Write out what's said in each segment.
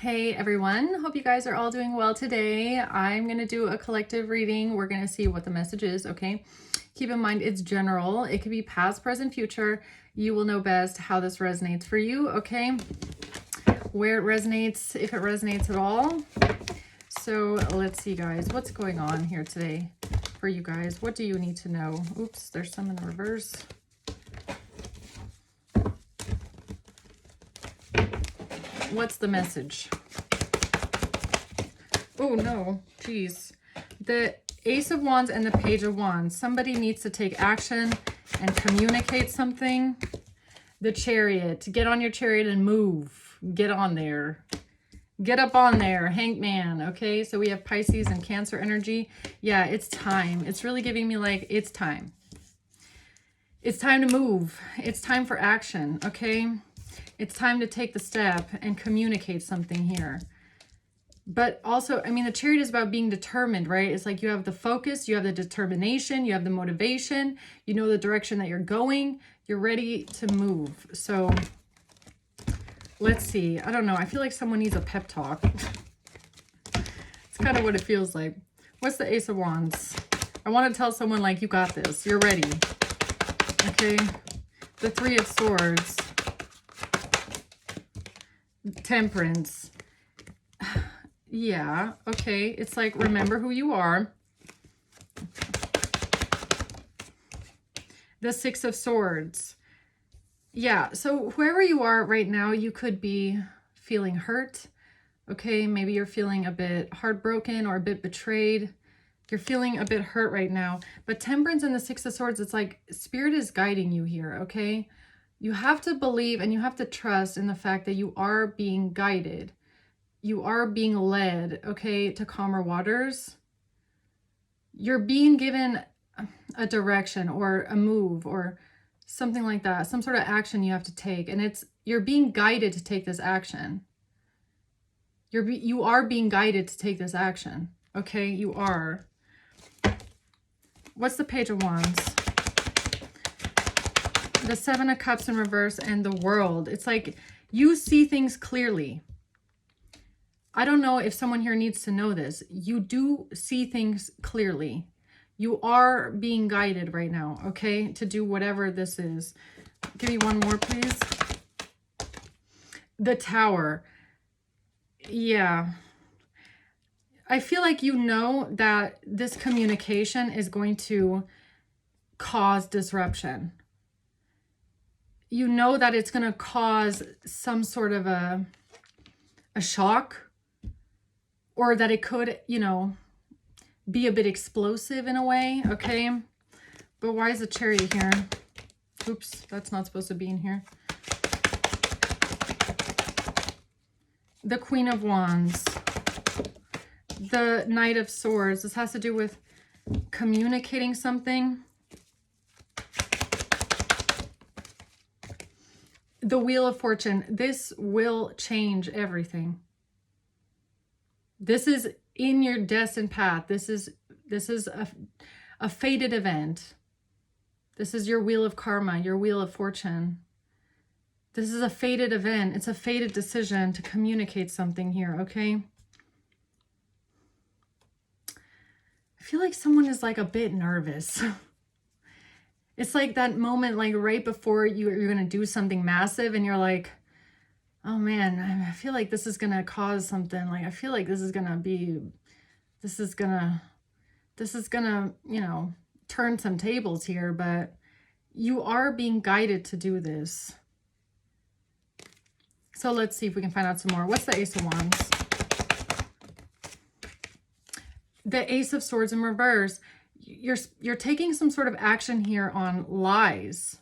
Hey everyone, hope you guys are all doing well today. I'm going to do a collective reading. We're going to see what the message is, okay? Keep in mind it's general. It could be past, present, future. You will know best how this resonates for you, okay? Where it resonates, if it resonates at all. So let's see, guys, what's going on here today for you guys? What do you need to know? Oops, there's some in the reverse. What's the message? Oh no, geez. The Ace of Wands and the Page of Wands. Somebody needs to take action and communicate something. The Chariot. Get on your chariot and move. Get on there. Get up on there. Hangman. Okay, so we have Pisces and Cancer energy. Yeah, it's time. It's really giving me like, it's time. It's time to move. It's time for action, okay? It's time to take the step and communicate something here. But also, I mean, the Chariot is about being determined, right? It's like you have the focus, you have the determination, you have the motivation, you know the direction that you're going, you're ready to move. So let's see. I don't know. I feel like someone needs a pep talk. It's kind of what it feels like. What's the Ace of Wands? I want to tell someone like, you got this. You're ready. Okay. The Three of Swords. Temperance. Yeah, okay. It's like, remember who you are. The Six of Swords. Yeah, so whoever you are right now, you could be feeling hurt. Okay, maybe you're feeling a bit heartbroken or a bit betrayed. You're feeling a bit hurt right now. But Temperance and the Six of Swords, it's like Spirit is guiding you here, okay? You have to believe and you have to trust in the fact that you are being guided. You are being led, okay, to calmer waters. You're being given a direction or a move or something like that, some sort of action you have to take. And you're being guided to take this action. You are being guided to take this action, okay? You are. What's the Page of Wands? The Seven of Cups in reverse and the World. It's like you see things clearly. I don't know if someone here needs to know this. You do see things clearly. You are being guided right now, okay, to do whatever this is. Give me one more, please. The Tower. Yeah. I feel like you know that this communication is going to cause disruption. You know that it's going to cause some sort of a shock, or that it could, you know, be a bit explosive in a way, okay? But why is the Chariot here? Oops, that's not supposed to be in here. The Queen of Wands. The Knight of Swords. This has to do with communicating something. The Wheel of Fortune. This will change everything. This is in your destined path. This is a fated event. This is your Wheel of Karma, your Wheel of Fortune. This is a fated event. It's a fated decision to communicate something here, okay? I feel like someone is like a bit nervous. It's like that moment like right before you're going to do something massive and you're like, oh man, I feel like this is going to cause something. Like, I feel like this is going to, you know, turn some tables here, but you are being guided to do this. So let's see if we can find out some more. What's the Ace of Wands? The Ace of Swords in reverse. You're taking some sort of action here on lies.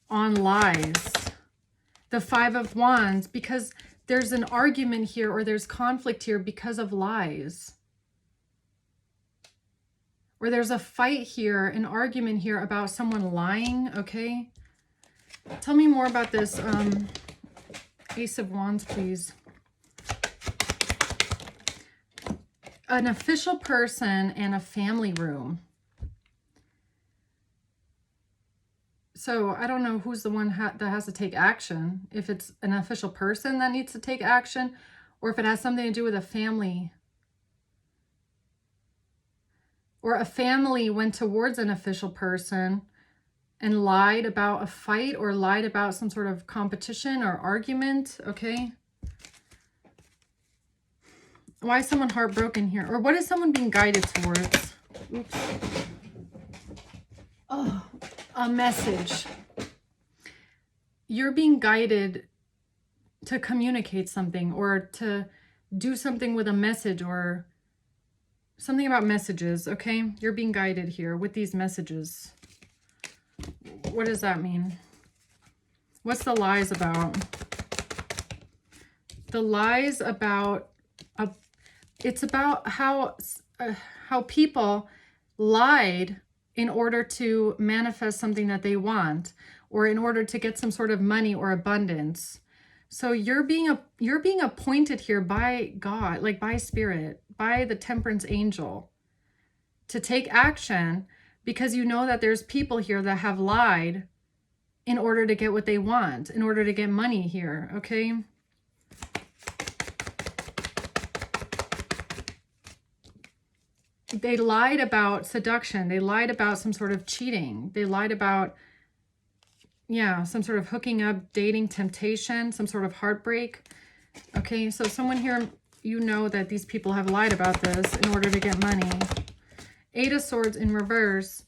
On lies. The Five of Wands, because there's an argument here or there's conflict here because of lies. Or there's a fight here, an argument here about someone lying, okay? Tell me more about this Ace of Wands, please. An official person and a family room. So I don't know who's the one that has to take action. If it's an official person that needs to take action, or if it has something to do with a family. Or a family went towards an official person and lied about a fight or lied about some sort of competition or argument, okay? Why is someone heartbroken here? Or what is someone being guided towards? Oops. Oh, a message. You're being guided to communicate something or to do something with a message or something about messages, okay? You're being guided here with these messages. What does that mean? What's the lies about? The lies about, it's about how people lied in order to manifest something that they want, or in order to get some sort of money or abundance. So you're being appointed here by God, like by Spirit, by the Temperance Angel, to take action, because you know that there's people here that have lied in order to get what they want, in order to get money here, okay? They lied about seduction. They lied about some sort of cheating. They lied about, yeah, some sort of hooking up, dating, temptation, some sort of heartbreak. Okay, so someone here, you know that these people have lied about this in order to get money. Eight of Swords in reverse,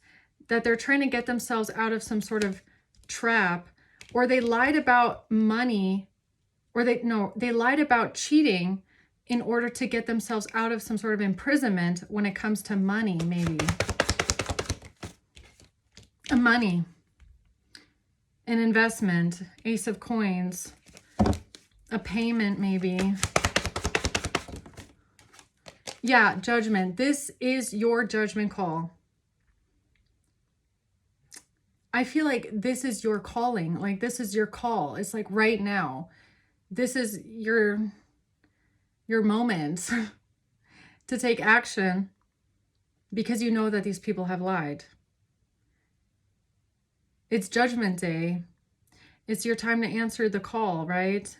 that they're trying to get themselves out of some sort of trap, or they lied about money, or they lied about cheating in order to get themselves out of some sort of imprisonment when it comes to money, maybe. Money. An investment. Ace of Coins. A payment, maybe. Yeah, judgment. This is your judgment call. I feel like this is your calling. Like, this is your call. It's like right now. This is your moment to take action, because you know that these people have lied. It's Judgment Day. It's your time to answer the call, right?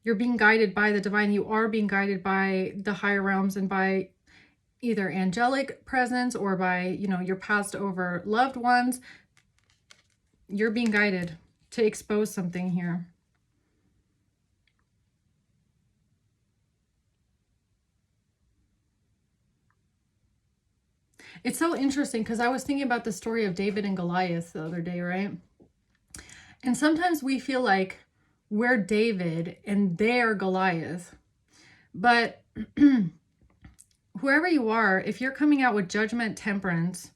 You're being guided by the divine. You are being guided by the higher realms and by either angelic presence or by, your passed over loved ones. You're being guided to expose something here. It's so interesting because I was thinking about the story of David and Goliath the other day, right? And sometimes we feel like we're David and they're Goliath. But whoever you are, if you're coming out with judgment, temperance,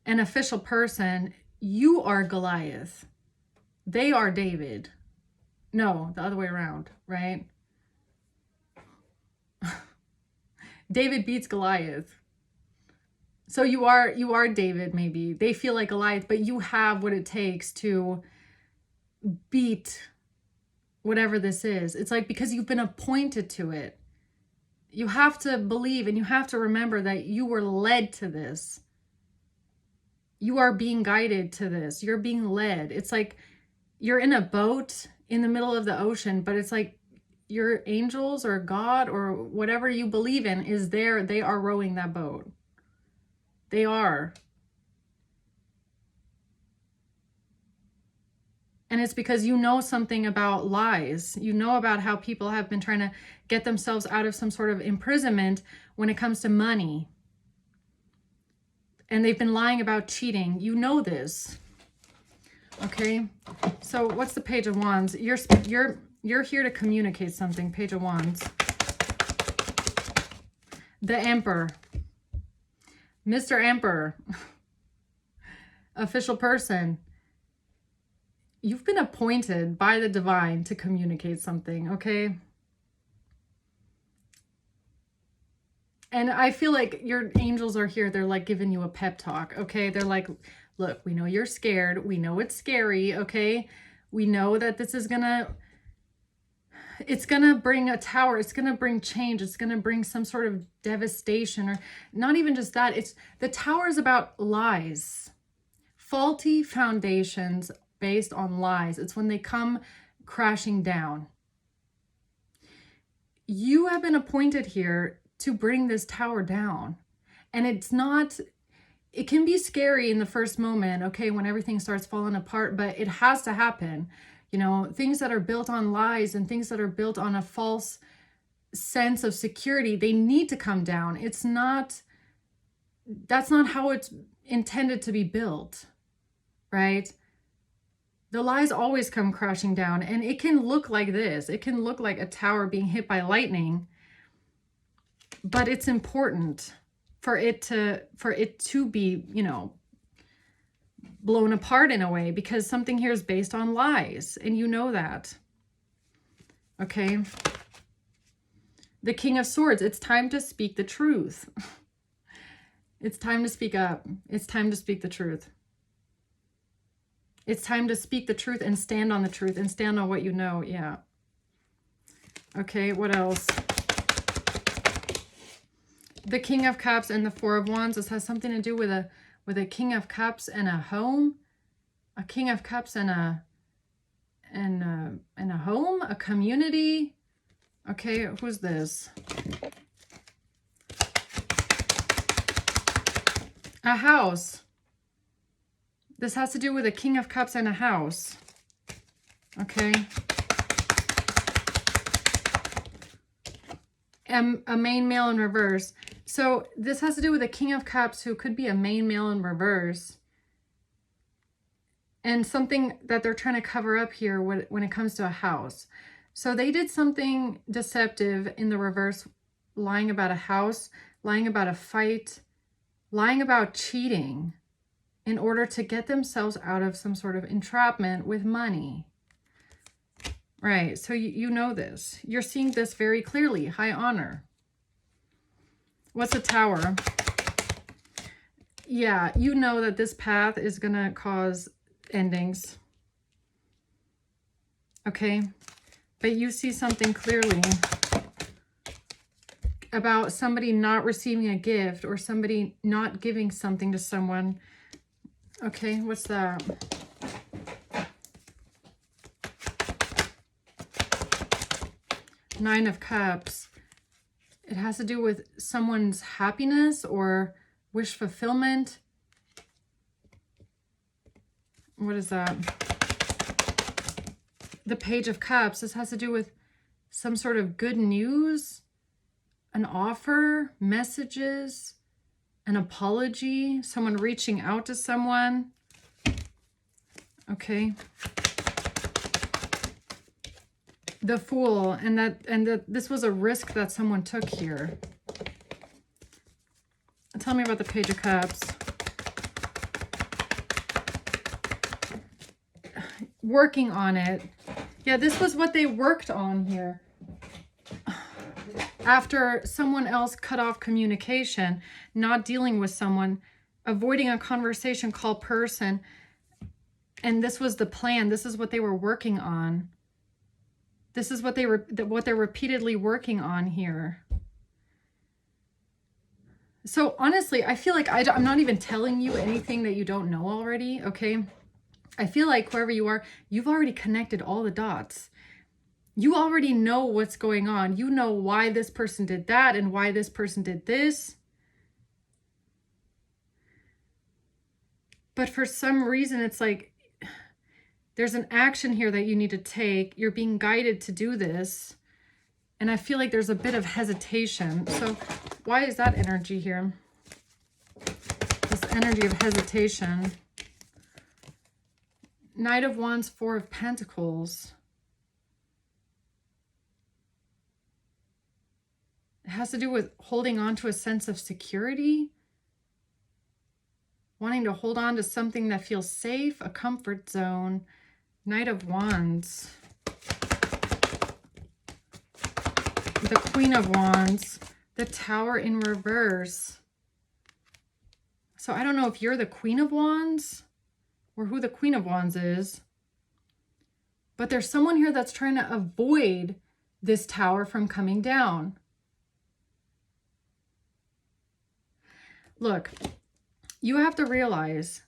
an official person, you are Goliath. They are David. No, the other way around, right? David beats Goliath. So you are David, maybe. They feel like Goliath, but you have what it takes to beat whatever this is. It's like, because you've been appointed to it. You have to believe and you have to remember that you were led to this. You are being guided to this. You're being led. It's like you're in a boat in the middle of the ocean, but it's like your angels or God or whatever you believe in is there. They are rowing that boat. They are. And it's because you know something about lies. You know about how people have been trying to get themselves out of some sort of imprisonment when it comes to money. And they've been lying about cheating. You know this. Okay? So what's the Page of Wands? You're here to communicate something. Page of Wands. The Emperor. Mr. Emperor. Official person. You've been appointed by the divine to communicate something, okay? And I feel like your angels are here. They're like giving you a pep talk, okay? They're like, look, we know you're scared. We know it's scary, okay? We know that this is it's gonna bring a tower. It's gonna bring change. It's gonna bring some sort of devastation, or not even just that. The tower is about lies. faulty foundations based on lies. It's when they come crashing down. You have been appointed here to bring this tower down. And it's not, it can be scary in the first moment, okay, when everything starts falling apart, but it has to happen. You know, things that are built on lies and things that are built on a false sense of security, they need to come down. It's not, that's not how it's intended to be built, right? The lies always come crashing down, and it can look like this. It can look like a tower being hit by lightning, but it's important for it to be, you know, blown apart in a way, because something here is based on lies, and you know that. Okay. The King of Swords, it's time to speak the truth. It's time to speak up. It's time to speak the truth. It's time to speak the truth and stand on the truth and stand on what you know. Yeah. Okay, what else? The King of Cups and the Four of Wands. This has something to do with a King of Cups and a home. A King of Cups and a home, a community. Okay, who's this? A house. This has to do with a King of Cups and a house. Okay. A main male in reverse. So this has to do with a King of Cups who could be a main male in reverse. And something that they're trying to cover up here when it comes to a house. So they did something deceptive in the reverse, lying about a house, lying about a fight, lying about cheating in order to get themselves out of some sort of entrapment with money. Right, so you know this. You're seeing this very clearly. High honor. What's a Tower? Yeah, you know that this path is going to cause endings. Okay, but you see something clearly about somebody not receiving a gift or somebody not giving something to someone. Okay, what's that? Nine of Cups. It has to do with someone's happiness or wish fulfillment. What is that? The Page of Cups. This has to do with some sort of good news, an offer, messages, an apology, someone reaching out to someone. Okay. The Fool, and this was a risk that someone took here. Tell me about the Page of Cups. Working on it. Yeah, this was what they worked on here. After someone else cut off communication, not dealing with someone, avoiding a conversation, call person. And this was the plan. This is what they were working on. This is what they're repeatedly working on here. So honestly, I feel like I'm not even telling you anything that you don't know already, okay? I feel like wherever you are, you've already connected all the dots. You already know what's going on. You know why this person did that and why this person did this. But for some reason, it's like there's an action here that you need to take. You're being guided to do this. And I feel like there's a bit of hesitation. So why is that energy here? This energy of hesitation. Knight of Wands, Four of Pentacles. It has to do with holding on to a sense of security. Wanting to hold on to something that feels safe, a comfort zone. Knight of Wands. The Queen of Wands. The Tower in reverse. So I don't know if you're the Queen of Wands or who the Queen of Wands is. But there's someone here that's trying to avoid this tower from coming down. Look, you have to realize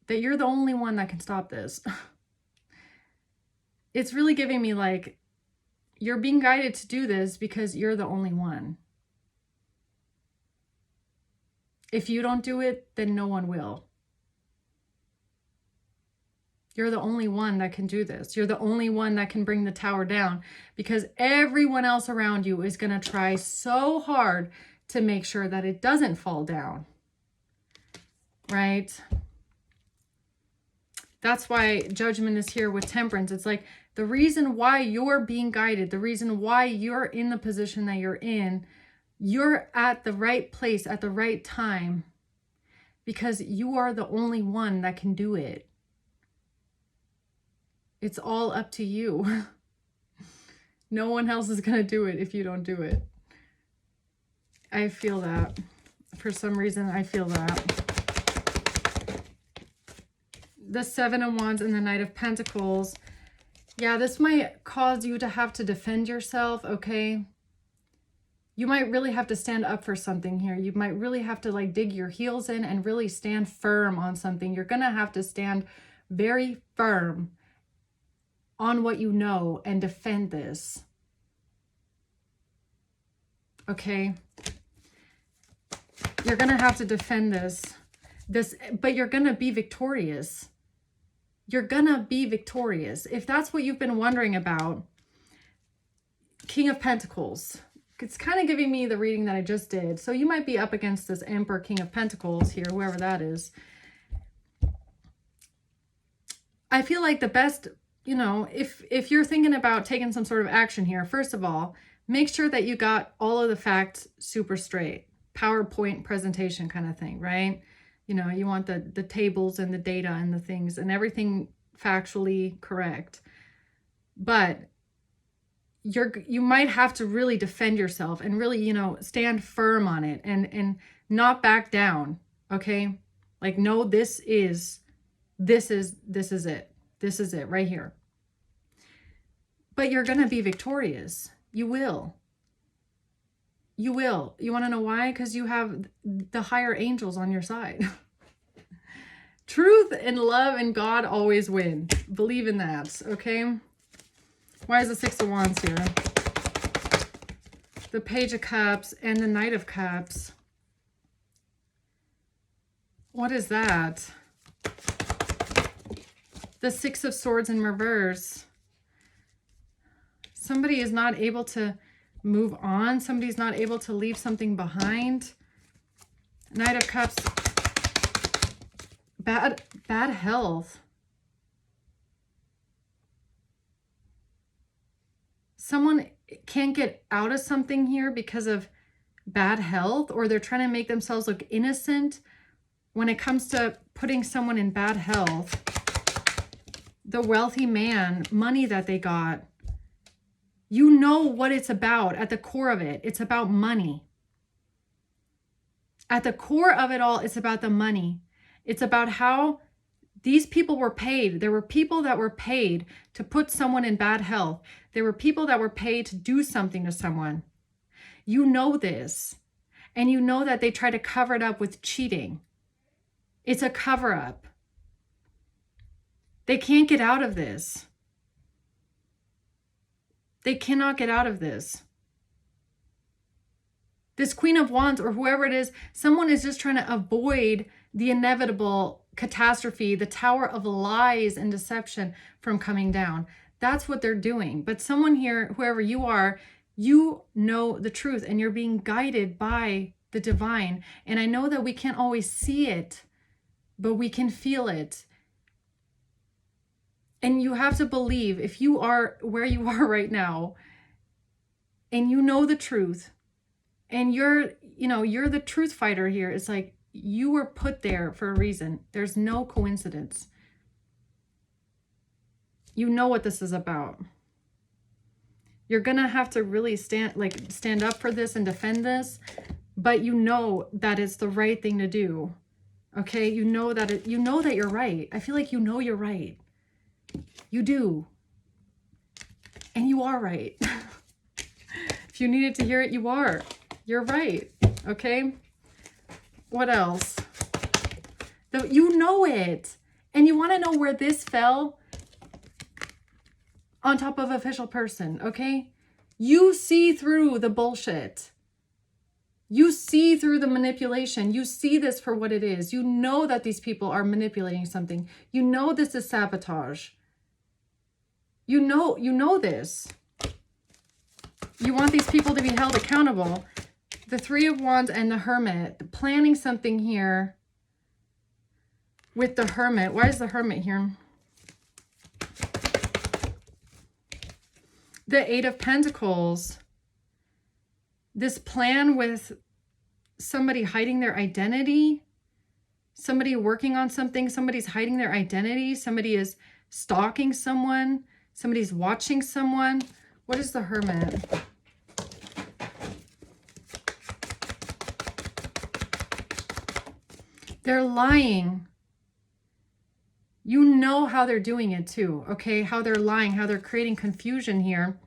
that you're the only one that can stop this. It's really giving me like, you're being guided to do this because you're the only one. If you don't do it, then no one will. You're the only one that can do this. You're the only one that can bring the tower down, because everyone else around you is going to try so hard to make sure that it doesn't fall down. Right? That's why Judgment is here with Temperance. It's like the reason why you're being guided, the reason why you're in the position that you're in, you're at the right place at the right time, because you are the only one that can do it. It's all up to you. No one else is going to do it if you don't do it. I feel that. For some reason, I feel that. The Seven of Wands and the Knight of Pentacles. Yeah, this might cause you to have to defend yourself, okay? You might really have to stand up for something here. You might really have to like dig your heels in and really stand firm on something. You're going to have to stand very firm on what you know and defend this. Okay? You're going to have to defend this, but you're going to be victorious. You're going to be victorious. If that's what you've been wondering about, King of Pentacles. It's kind of giving me the reading that I just did. So you might be up against this Emperor, King of Pentacles here, whoever that is. I feel like the best, you know, if you're thinking about taking some sort of action here, first of all, make sure that you got all of the facts super straight. PowerPoint presentation kind of thing, right? You know, you want the tables and the data and the things and everything factually correct. But you might have to really defend yourself and really, you know, stand firm on it and not back down, okay? Like, no, this is it. This is it right here. But you're going to be victorious. You will. You will. You want to know why? Because you have the higher angels on your side. Truth and love and God always win. Believe in that, okay? Why is the Six of Wands here? The Page of Cups and the Knight of Cups. What is that? The Six of Swords in reverse. Somebody is not able to move on. Somebody's not able to leave something behind. Knight of Cups. Bad health. Someone can't get out of something here because of bad health, or they're trying to make themselves look innocent. When it comes to putting someone in bad health, the wealthy man, money that they got, you know what it's about at the core of it. It's about money. At the core of it all, it's about the money. It's about how these people were paid. There were people that were paid to put someone in bad health. There were people that were paid to do something to someone. You know this. And you know that they try to cover it up with cheating. It's a cover-up. They can't get out of this. They cannot get out of this. This Queen of Wands or whoever it is, someone is just trying to avoid the inevitable catastrophe, the tower of lies and deception from coming down. That's what they're doing. But someone here, whoever you are, you know the truth and you're being guided by the divine. And I know that we can't always see it, but we can feel it. And you have to believe, if you are where you are right now and you know the truth and you're the truth fighter here, it's like you were put there for a reason. There's no coincidence. You know what this is about. You're going to have to really stand up for this and defend this, but you know that it's the right thing to do. Okay? You know that you're right. I feel like you know you're right. You do. And you are right. If you needed to hear it, you are. You're right. Okay? What else? You know it. And you want to know where this fell? On top of official person, okay? You see through the bullshit. You see through the manipulation. You see this for what it is. You know that these people are manipulating something. You know this is sabotage. You know this. You want these people to be held accountable. The Three of Wands and the Hermit, planning something here with the Hermit. Why is the Hermit here? The Eight of Pentacles. This plan with somebody hiding their identity, somebody working on something, somebody's hiding their identity, somebody is stalking someone, somebody's watching someone. What is the Hermit? They're lying. You know how they're doing it too, okay? How they're lying, how they're creating confusion here.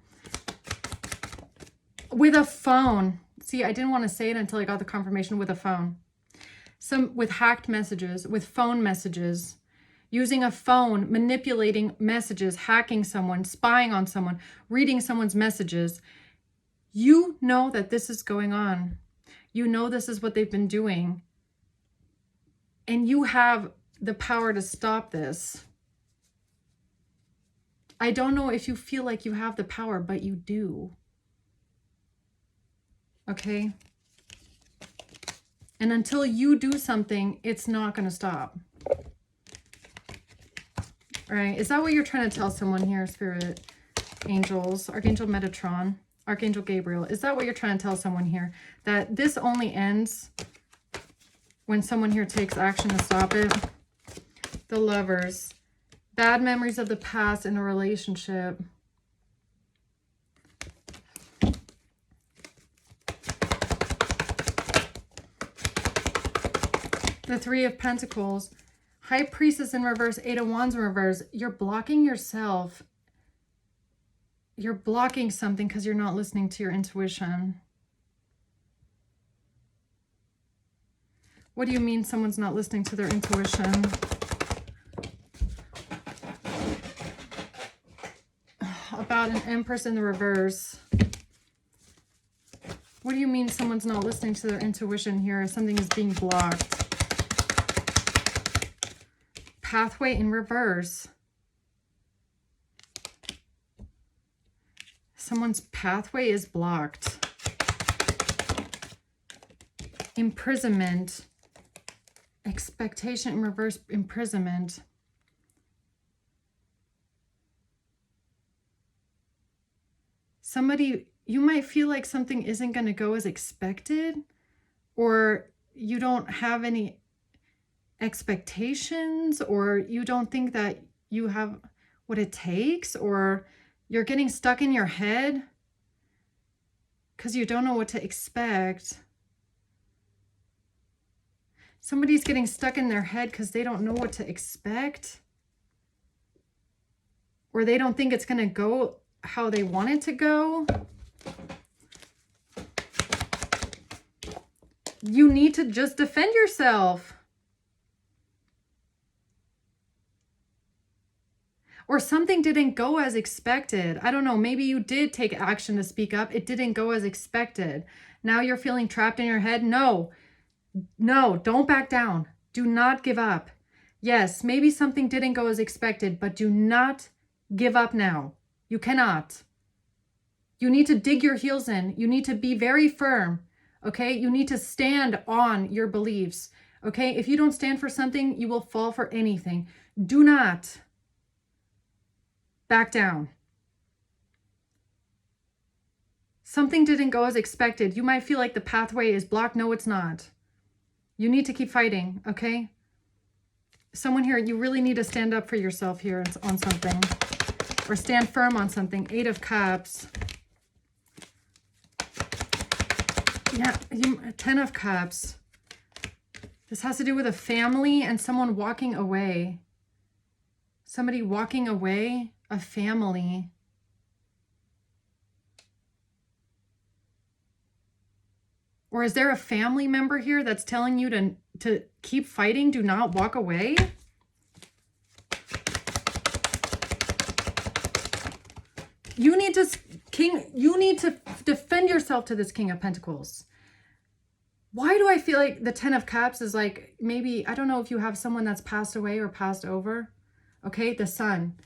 With a phone. See, I didn't want to say it until I got the confirmation. With a phone. With hacked messages, with phone messages. Using a phone, manipulating messages, hacking someone, spying on someone, reading someone's messages. You know that this is going on. You know this is what they've been doing. And you have the power to stop this. I don't know if you feel like you have the power, but you do. Okay? And until you do something, it's not going to stop. All right? Is that what you're trying to tell someone here, Spirit? Angels, Archangel Metatron, Archangel Gabriel. Is that what you're trying to tell someone here? That this only ends when someone here takes action to stop it? The Lovers. Bad memories of the past in a relationship. The Three of Pentacles. High Priestess in reverse, Eight of Wands in reverse. You're blocking yourself. You're blocking something because you're not listening to your intuition. What do you mean someone's not listening to their intuition? About an Empress in the reverse. What do you mean someone's not listening to their intuition here? Something is being blocked. Pathway in reverse. Someone's pathway is blocked. Imprisonment. Expectation in reverse, imprisonment. Somebody, you might feel like something isn't going to go as expected, or you don't have any expectations, or you don't think that you have what it takes, or you're getting stuck in your head because you don't know what to expect. Somebody's getting stuck in their head because they don't know what to expect, or they don't think it's going to go how they want it to go. You need to just defend yourself. Or something didn't go as expected. I don't know. Maybe you did take action to speak up. It didn't go as expected. Now you're feeling trapped in your head. No, don't back down. Do not give up. Yes, maybe something didn't go as expected, but do not give up now. You cannot. You need to dig your heels in. You need to be very firm. Okay? You need to stand on your beliefs. Okay? If you don't stand for something, you will fall for anything. Do not back down. Something didn't go as expected. You might feel like the pathway is blocked. No, it's not. You need to keep fighting, okay? Someone here, you really need to stand up for yourself here on something. Or stand firm on something. Eight of Cups. Yeah, 10 of Cups. This has to do with a family and someone walking away. Somebody walking away, a family. Or is there a family member here that's telling you to keep fighting? Do not walk away? You need to defend yourself to this King of Pentacles. Why do I feel like the 10 of Cups is like, maybe, I don't know if you have someone that's passed away or passed over. Okay, the Sun.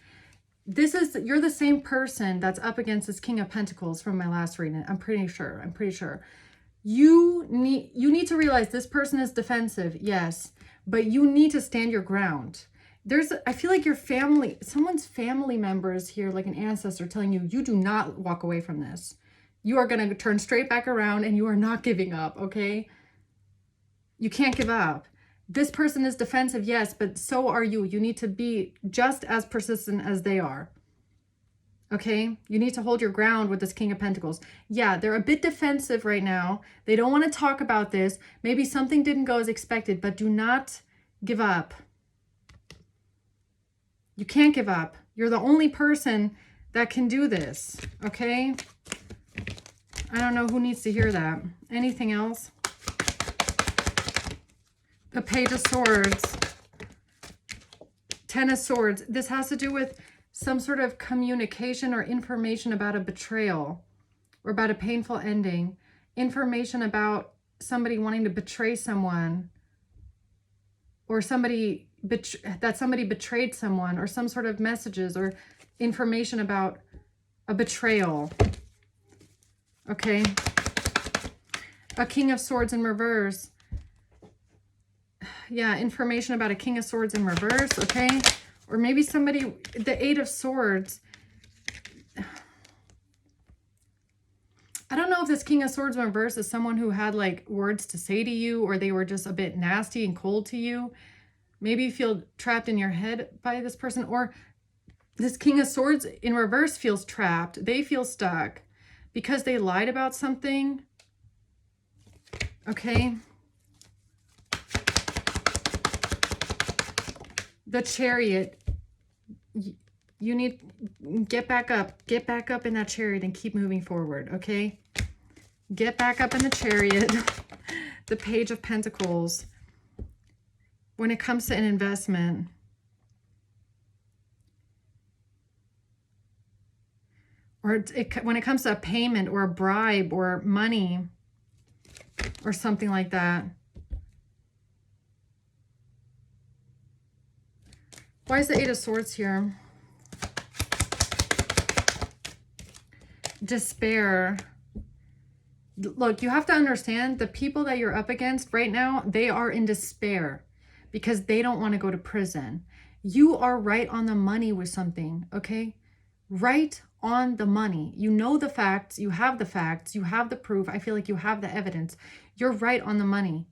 You're the same person that's up against this King of Pentacles from my last reading. I'm pretty sure. You need to realize this person is defensive, yes, but you need to stand your ground. I feel like your family, someone's family member is here, like an ancestor telling you, you do not walk away from this. You are going to turn straight back around and you are not giving up, okay? You can't give up. This person is defensive, yes, but so are you. You need to be just as persistent as they are. Okay? You need to hold your ground with this King of Pentacles. Yeah, they're a bit defensive right now. They don't want to talk about this. Maybe something didn't go as expected, but do not give up. You can't give up. You're the only person that can do this. Okay? I don't know who needs to hear that. Anything else? The Page of Swords. 10 of Swords. This has to do with some sort of communication or information about a betrayal or about a painful ending. Information about somebody wanting to betray someone, or that somebody betrayed someone, or some sort of messages or information about a betrayal. Okay. A King of Swords in reverse. Yeah, information about a King of Swords in reverse, okay? Or maybe somebody, the 8 of Swords. I don't know if this King of Swords in reverse is someone who had like words to say to you, or they were just a bit nasty and cold to you. Maybe you feel trapped in your head by this person, or this King of Swords in reverse feels trapped. They feel stuck because they lied about something. Okay. The Chariot. You need, get back up in that chariot and keep moving forward. Okay. Get back up in the Chariot. The Page of Pentacles. When it comes to an investment, or when it comes to a payment or a bribe or money or something like that. Why is the 8 of Swords here? Despair. Look, you have to understand the people that you're up against right now, they are in despair because they don't want to go to prison. You are right on the money with something, okay? Right on the money. You know the facts, you have the proof. I feel like you have the evidence. You're right on the money.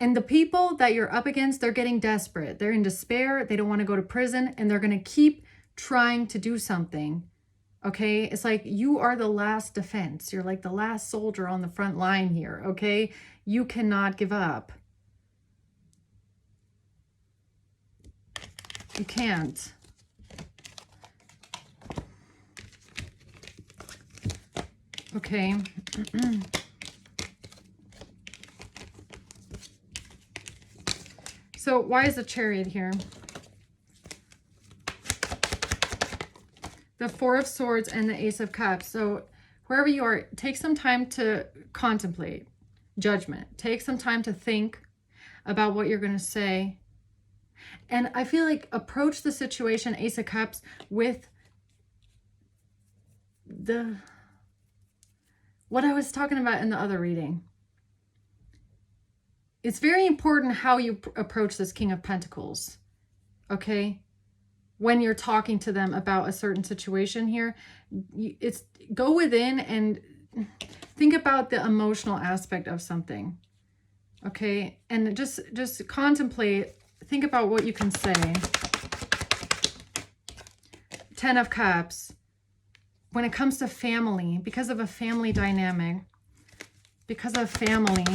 And the people that you're up against, they're getting desperate. They're in despair. They don't want to go to prison, and they're going to keep trying to do something. Okay? It's like you are the last defense. You're like the last soldier on the front line here. Okay? You cannot give up. You can't. Okay. So why is the Chariot here? The 4 of Swords and the Ace of Cups. So wherever you are, take some time to contemplate judgment. Take some time to think about what you're going to say. And I feel like approach the situation, Ace of Cups, with what I was talking about in the other reading. It's very important how you approach this King of Pentacles, okay? When you're talking to them about a certain situation here, it's go within and think about the emotional aspect of something, okay? And just contemplate, think about what you can say. 10 of Cups. When it comes to family, because of a family dynamic, because of family,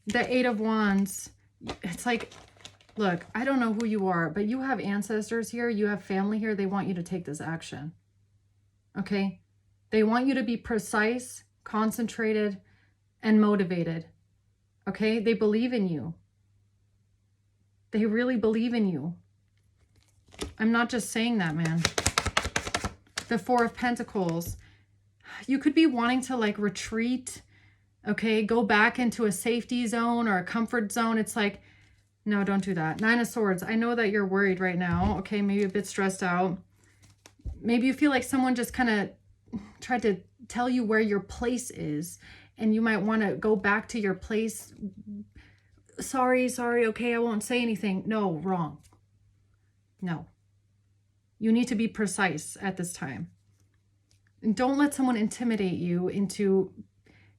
the 8 of Wands, it's like, look, I don't know who you are, but you have ancestors here, you have family here, they want you to take this action, okay? They want you to be precise, concentrated, and motivated, okay? They believe in you. They really believe in you. I'm not just saying that, man. The Four of Pentacles. You could be wanting to like retreat, okay? Go back into a safety zone or a comfort zone. It's like, no, don't do that. Nine of Swords. I know that you're worried right now, okay? Maybe a bit stressed out. Maybe you feel like someone just kind of tried to tell you where your place is, and you might want to go back to your place. Sorry, okay, I won't say anything. No, wrong. No. You need to be precise at this time. And don't let someone intimidate you into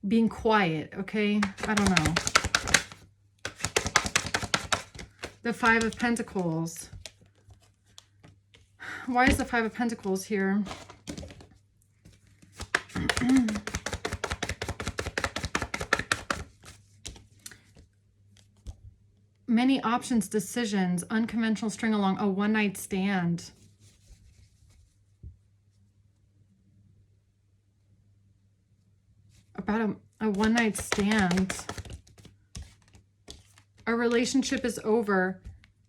being quiet, okay? I don't know. The Five of Pentacles. Why is the Five of Pentacles here? Many options, decisions, unconventional string along, a one-night stand. About a one-night stand. A relationship is over.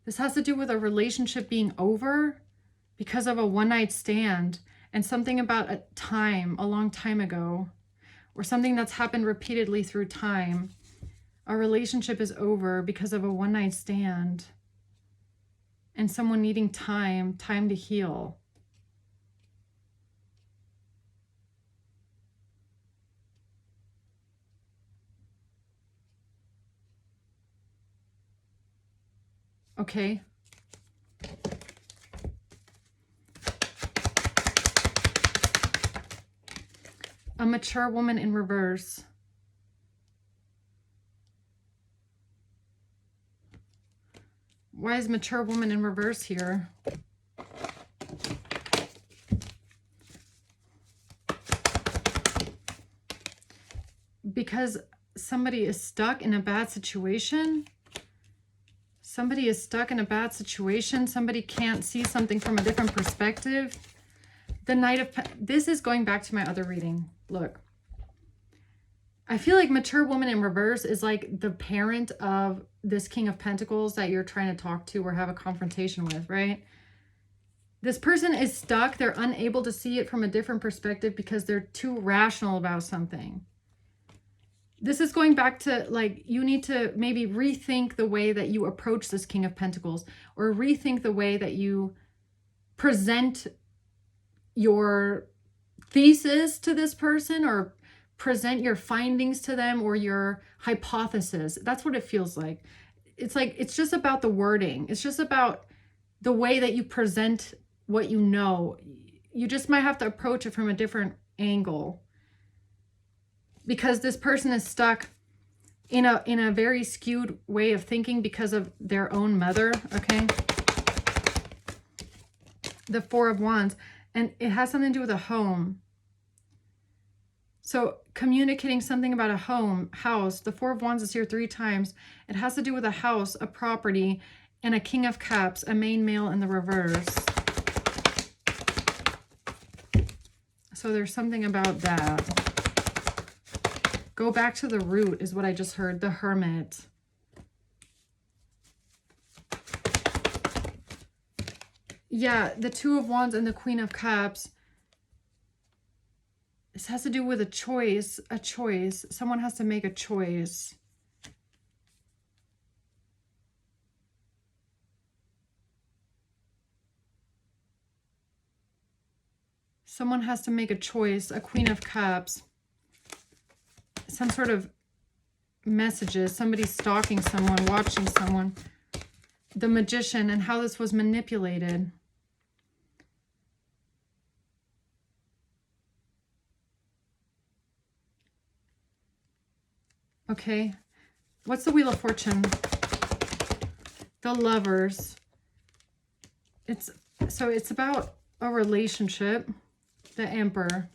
This has to do with a relationship being over because of a one-night stand and something about a time, a long time ago, or something that's happened repeatedly through time. A relationship is over because of a one-night stand and someone needing time to heal. Okay. A mature woman in reverse. Why is mature woman in reverse here? Because somebody is stuck in a bad situation. Somebody is stuck in a bad situation. Somebody can't see something from a different perspective. The Knight of this is going back to my other reading. Look, I feel like mature woman in reverse is like the parent of this King of Pentacles that you're trying to talk to or have a confrontation with, right? This person is stuck. They're unable to see it from a different perspective because they're too rational about something. This is going back to like, you need to maybe rethink the way that you approach this King of Pentacles, or rethink the way that you present your thesis to this person, or present your findings to them, or your hypothesis. That's what it feels like. It's just about the wording. It's just about the way that you present what you know. You just might have to approach it from a different angle, because this person is stuck in a very skewed way of thinking because of their own mother, okay? The Four of Wands, and it has something to do with a home. So communicating something about a home, house. The Four of Wands is here 3 times. It has to do with a house, a property, and a King of Cups, a main male in the reverse. So there's something about that. Go back to the root is what I just heard. The Hermit. Yeah, the Two of Wands and the Queen of Cups. This has to do with a choice. A choice. Someone has to make a choice. Someone has to make a choice. A Queen of Cups. Some sort of messages. Somebody stalking someone, watching someone. The Magician, and how this was manipulated. Okay. What's the Wheel of Fortune? The Lovers. It's about a relationship. The Emperor.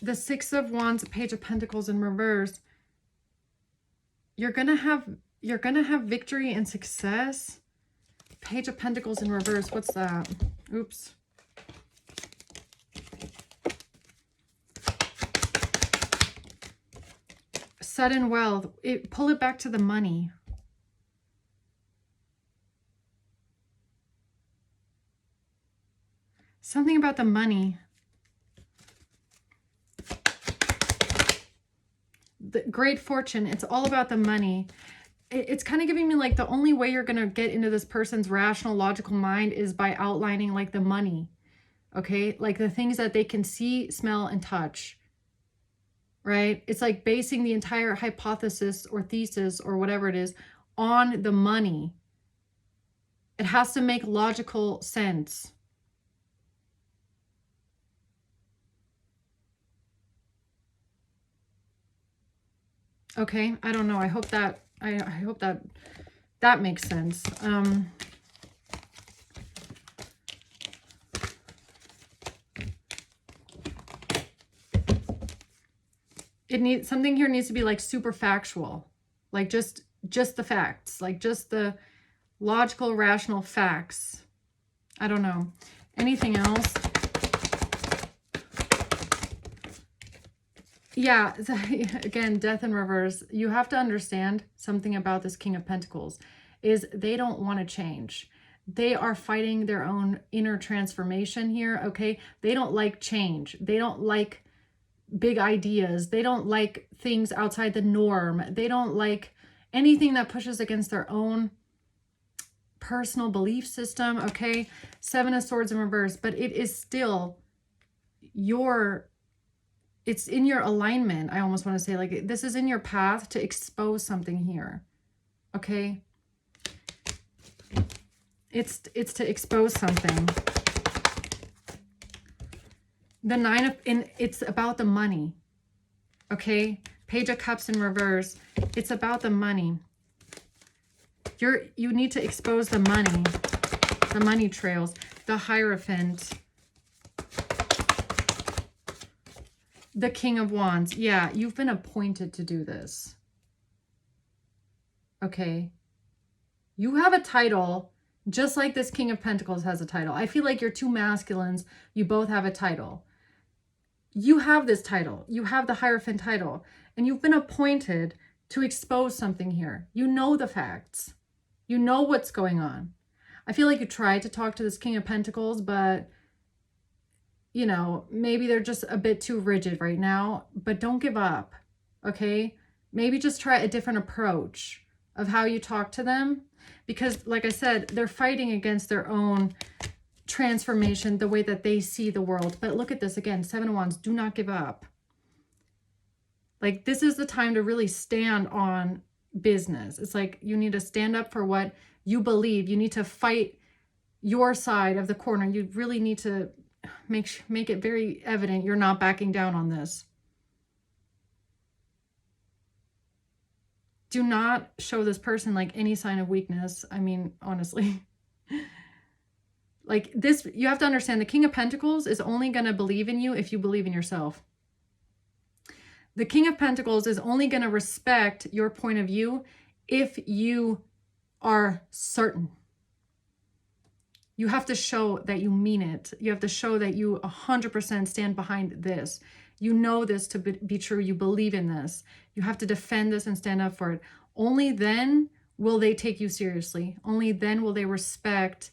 The Six of Wands, Page of Pentacles in reverse. You're gonna have victory and success. Page of Pentacles in reverse. What's that? Oops. Sudden wealth. Pull it back to the money. Something about the money. The great fortune. It's all about the money. It's kind of giving me like the only way you're going to get into this person's rational, logical mind is by outlining like the money. Okay? Like the things that they can see, smell, and touch. Right? It's like basing the entire hypothesis or thesis or whatever it is on the money. It has to make logical sense. Okay, I don't know. I hope that I hope that makes sense. Something here needs to be like super factual, like just the facts, like just the logical, rational facts. I don't know. Anything else? Yeah, again, death in reverse. You have to understand something about this King of Pentacles is they don't want to change. They are fighting their own inner transformation here, okay? They don't like change. They don't like big ideas. They don't like things outside the norm. They don't like anything that pushes against their own personal belief system, okay? Seven of Swords in reverse, but it is still it's in your alignment. I almost want to say like this is in your path to expose something here. Okay? It's to expose something. The it's about the money. Okay? Page of Cups in reverse. It's about the money. You need to expose the money trails, the Hierophant. The King of Wands. Yeah, you've been appointed to do this. Okay. You have a title, just like this King of Pentacles has a title. I feel like you're two masculines. You both have a title. You have this title. You have the Hierophant title. And you've been appointed to expose something here. You know the facts. You know what's going on. I feel like you tried to talk to this King of Pentacles, but you know, maybe they're just a bit too rigid right now, but don't give up, okay? Maybe just try a different approach of how you talk to them, because like I said, they're fighting against their own transformation, the way that they see the world. But look at this again, Seven of Wands, do not give up. Like this is the time to really stand on business. It's like you need to stand up for what you believe. You need to fight your side of the corner. You really need to make it very evident you're not backing down on this. Do not show this person like any sign of weakness. I mean, honestly. Like this, you have to understand the King of Pentacles is only going to believe in you if you believe in yourself. The King of Pentacles is only going to respect your point of view if you are certain. You have to show that you mean it. You have to show that you 100% stand behind this. You know this to be true. You believe in this. You have to defend this and stand up for it. Only then will they take you seriously. Only then will they respect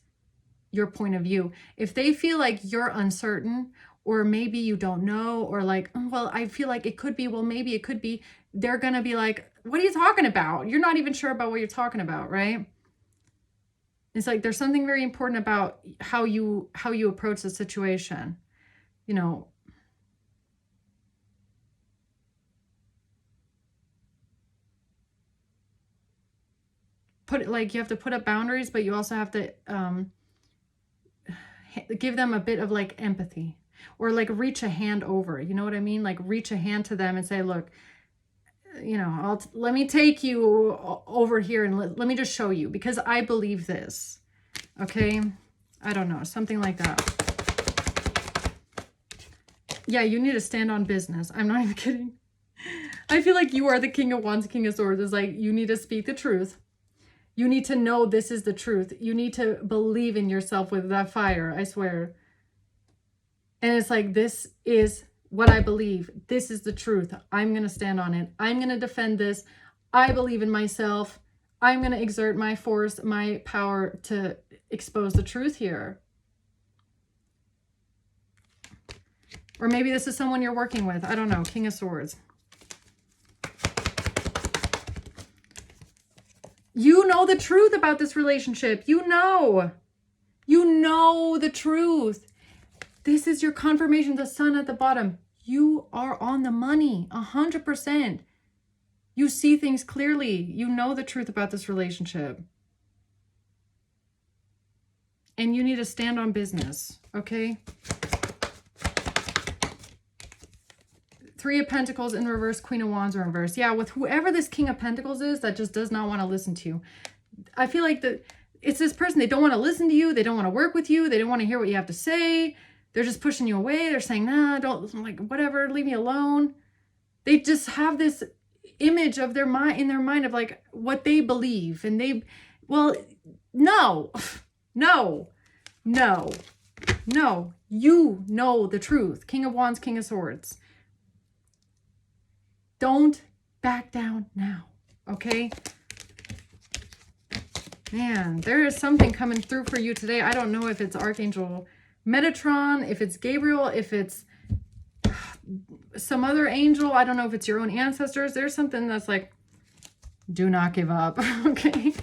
your point of view. If they feel like you're uncertain, or maybe you don't know, or like, oh, well, I feel like it could be, well, maybe it could be, they're going to be like, what are you talking about? You're not even sure about what you're talking about, right? It's like there's something very important about how you approach the situation. You know, you have to put up boundaries, but you also have to give them a bit of like empathy, or like reach a hand over. You know what I mean? Like reach a hand to them and say, look, you know, let me take you over here and let me just show you, because I believe this. Okay, I don't know, something like that. Yeah, you need to stand on business. I'm not even kidding. I feel like you are the King of Wands, King of Swords. It's like you need to speak the truth. You need to know this is the truth. You need to believe in yourself with that fire, I swear. And it's like, this is what I believe. This is the truth. I'm going to stand on it. I'm going to defend this. I believe in myself. I'm going to exert my force, my power to expose the truth here. Or maybe this is someone you're working with. I don't know. King of Swords. You know the truth about this relationship. You know the truth. This is your confirmation, the sun at the bottom. You are on the money, 100%. You see things clearly. You know the truth about this relationship. And you need to stand on business, okay? Three of Pentacles in reverse, Queen of Wands in reverse. Yeah, with whoever this King of Pentacles is that just does not want to listen to you. I feel like it's this person, they don't want to listen to you. They don't want to work with you. They don't want to hear what you have to say. They're just pushing you away. They're saying, nah, don't, like, whatever, leave me alone. They just have this image of their mind, in their mind, of like what they believe. And they, well, no, no, no, no. You know the truth. King of Wands, King of Swords. Don't back down now, okay? Man, there is something coming through for you today. I don't know if it's Archangel Metatron, if it's Gabriel, if it's some other angel. I don't know if it's your own ancestors. There's something that's like, do not give up, okay?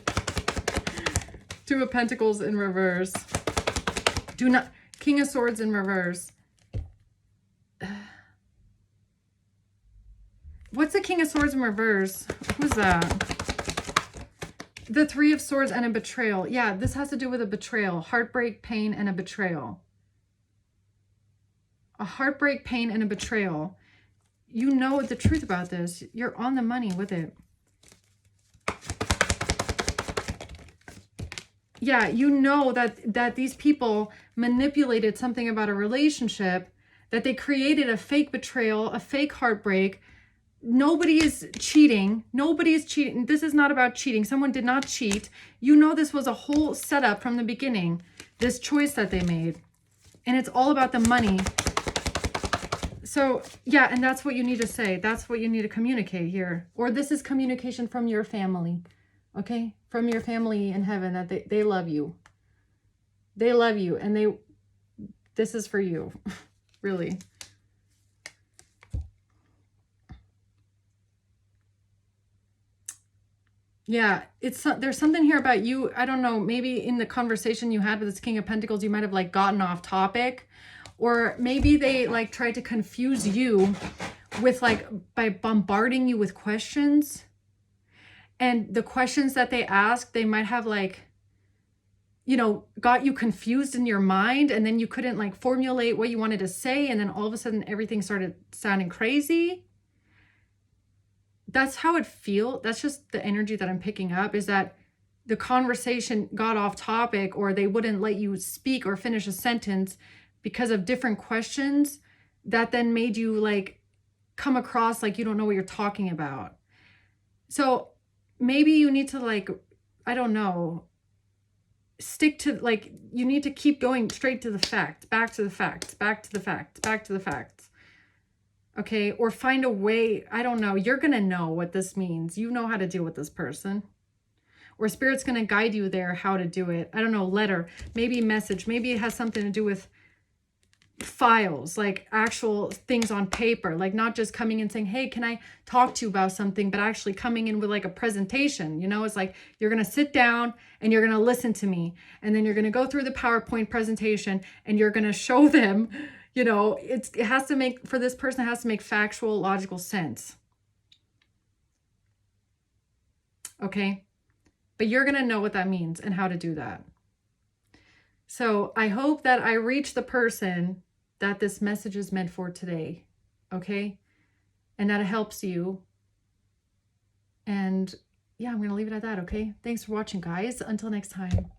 Two of Pentacles in reverse. Do not, King of Swords in reverse. What's the King of Swords in reverse? Who's that? The Three of Swords and a betrayal. Yeah, this has to do with a betrayal. Heartbreak, pain, and a betrayal. A heartbreak, pain, and a betrayal. You know the truth about this. You're on the money with it. Yeah, you know that these people manipulated something about a relationship, that they created a fake betrayal, a fake heartbreak. Nobody is cheating. Nobody is cheating. This is not about cheating. Someone did not cheat. You know this was a whole setup from the beginning, this choice that they made. And it's all about the money. So, yeah, and that's what you need to say. That's what you need to communicate here. Or this is communication from your family, okay? From your family in heaven, that they love you. They love you, and this is for you, really. Yeah, there's something here about you. I don't know, maybe in the conversation you had with this King of Pentacles, you might have like gotten off topic, or maybe they like tried to confuse you with like by bombarding you with questions. And the questions that they asked, they might have like, you know, got you confused in your mind, and then you couldn't like formulate what you wanted to say. And then all of a sudden everything started sounding crazy. That's how it feels. That's just the energy that I'm picking up, is that the conversation got off topic, or they wouldn't let you speak or finish a sentence because of different questions that then made you like come across like you don't know what you're talking about. So maybe you need to like, I don't know, stick to like, you need to keep going straight to the facts, back to the facts, back to the facts, back to the facts. Okay, or find a way, I don't know, you're going to know what this means. You know how to deal with this person. Or Spirit's going to guide you there how to do it. I don't know, letter, maybe message, maybe it has something to do with files, like actual things on paper, like not just coming and saying, hey, can I talk to you about something, but actually coming in with like a presentation. You know, it's like you're going to sit down and you're going to listen to me, and then you're going to go through the PowerPoint presentation and you're going to show them. You know, it has to make, for this person, it has to make factual, logical sense. Okay? But you're going to know what that means and how to do that. So I hope that I reach the person that this message is meant for today. Okay? And that it helps you. And yeah, I'm going to leave it at that. Okay? Thanks for watching, guys. Until next time.